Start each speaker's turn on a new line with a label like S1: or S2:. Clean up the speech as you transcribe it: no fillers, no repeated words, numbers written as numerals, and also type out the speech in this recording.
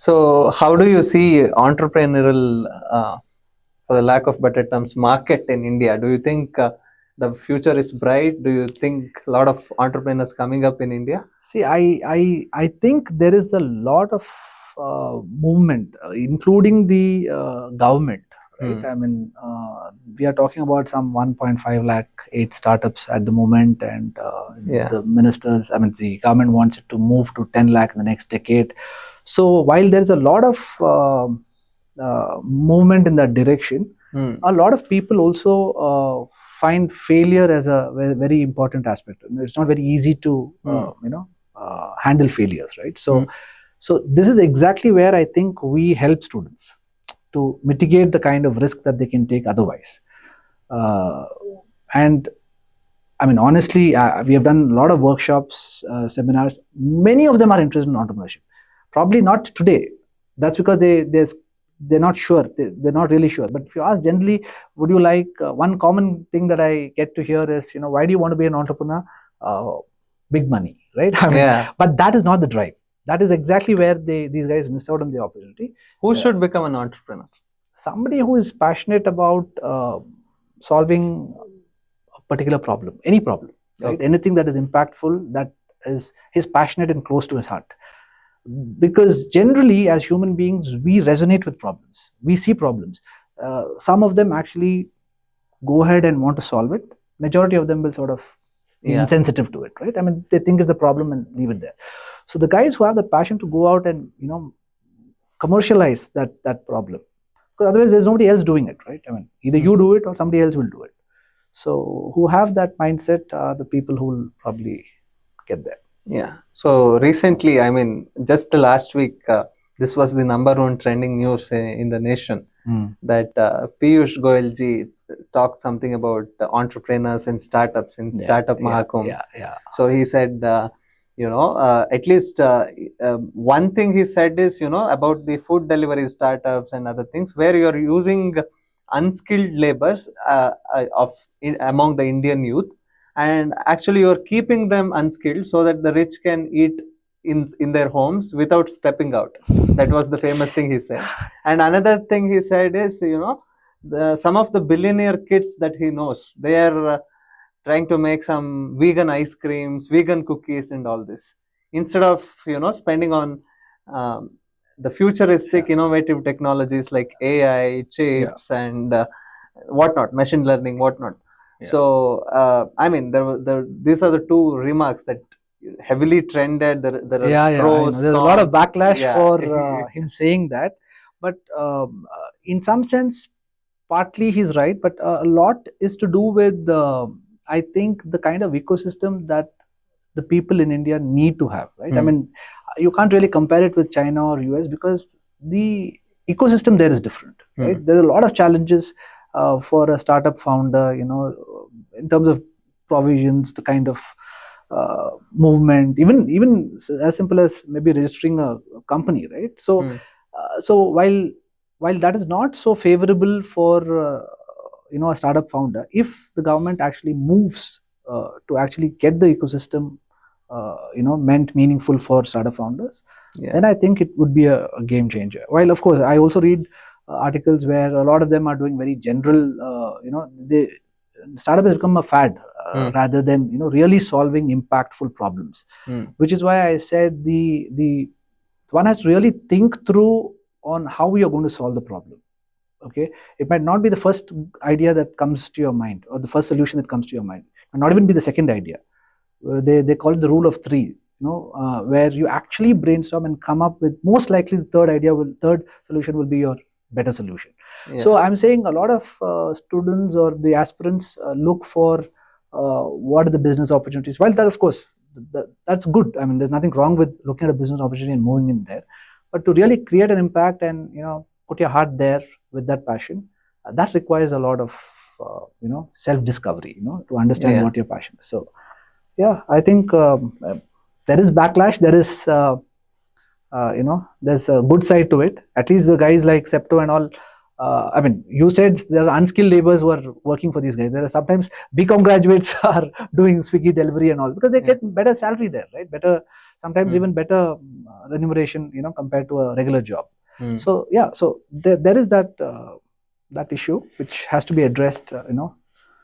S1: So, how do you see entrepreneurial, for the lack of better terms, market in India? Do you think the future is bright? Do you think a lot of entrepreneurs coming up in India?
S2: See, I think there is a lot of movement, including the government, right?
S1: Hmm.
S2: I mean, we are talking about some 1.5 lakh 8 startups at the moment, and
S1: Yeah.
S2: the ministers, I mean, the government wants it to move to 10 lakh in the next decade. So while there is a lot of movement in that direction,
S1: Hmm.
S2: a lot of people also find failure as a very, very important aspect. It's not very easy to handle failures, right? So this is exactly where I think we help students to mitigate the kind of risk that they can take otherwise. And I mean, honestly, we have done a lot of workshops, seminars. Many of them are interested in entrepreneurship. Probably not today. That's because they're not sure. They're not really sure. But if you ask generally, would you like one common thing that I get to hear is, why do you want to be an entrepreneur? Big money, right? I mean,
S1: Yeah.
S2: but that is not the drive. That is exactly where these guys miss out on the opportunity.
S1: Who should become an entrepreneur?
S2: Somebody who is passionate about solving a particular problem, any problem, right?
S1: Okay.
S2: Anything that is impactful, that is passionate and close to his heart. Because generally, as human beings, we resonate with problems. We see problems. Some of them actually go ahead and want to solve it. Majority of them will sort of be insensitive to it, right? I mean, they think it's a problem and leave it there. So the guys who have the passion to go out and commercialize that problem, because otherwise there's nobody else doing it, right? I mean, either you do it or somebody else will do it. So who have that mindset are the people who will probably get there.
S1: Yeah. So recently, I mean, just the last week, this was the number one trending news in the nation, that Piyush Goyal ji talked something about entrepreneurs and startups in Startup Mahakumbh. So he said, at least one thing he said is, about the food delivery startups and other things where you're using unskilled laborers among the Indian youth, and actually you're keeping them unskilled so that the rich can eat in their homes without stepping out. That was the famous thing he said. And another thing he said is, some of the billionaire kids that he knows, they are trying to make some vegan ice creams, vegan cookies and all this, instead of spending on the futuristic innovative technologies like AI, chips and whatnot, machine learning, whatnot. So I mean, these are the two remarks that heavily trended. There are pros,
S2: there's a lot of backlash for him saying that, but in some sense, partly he's right, but a lot is to do with I think the kind of ecosystem that the people in India need to have, right? I mean, you can't really compare it with China or US because the ecosystem there is different, right? There's a lot of challenges for a startup founder, in terms of provisions, the kind of movement, even as simple as maybe registering a company, right? So while that is not so favorable for a startup founder, if the government actually moves to actually get the ecosystem meant meaningful for startup founders, then I think it would be a game changer. While of course I also read articles where a lot of them are doing very general, startup has become a fad rather than really solving impactful problems, which is why I said the one has to really think through on how we are going to solve the problem. Okay, it might not be the first idea that comes to your mind or the first solution that comes to your mind, and not even be the second idea. They call it the rule of three, where you actually brainstorm and come up with most likely the third solution will be your better solution. So I'm saying a lot of students or the aspirants look for what are the business opportunities. While that, of course, that's good. I mean, there's nothing wrong with looking at a business opportunity and moving in there, but to really create an impact and put your heart there with that passion, that requires a lot of self-discovery, to understand what your passion is. So yeah, I think there is backlash. There is there's a good side to it. At least the guys like Septo and all. I mean, you said there are unskilled laborers who are working for these guys. There are sometimes BCom graduates are doing Swiggy delivery and all because they get better salary there, right? Better sometimes even better remuneration, compared to a regular job.
S1: Mm.
S2: So yeah, so there is that that issue which has to be addressed,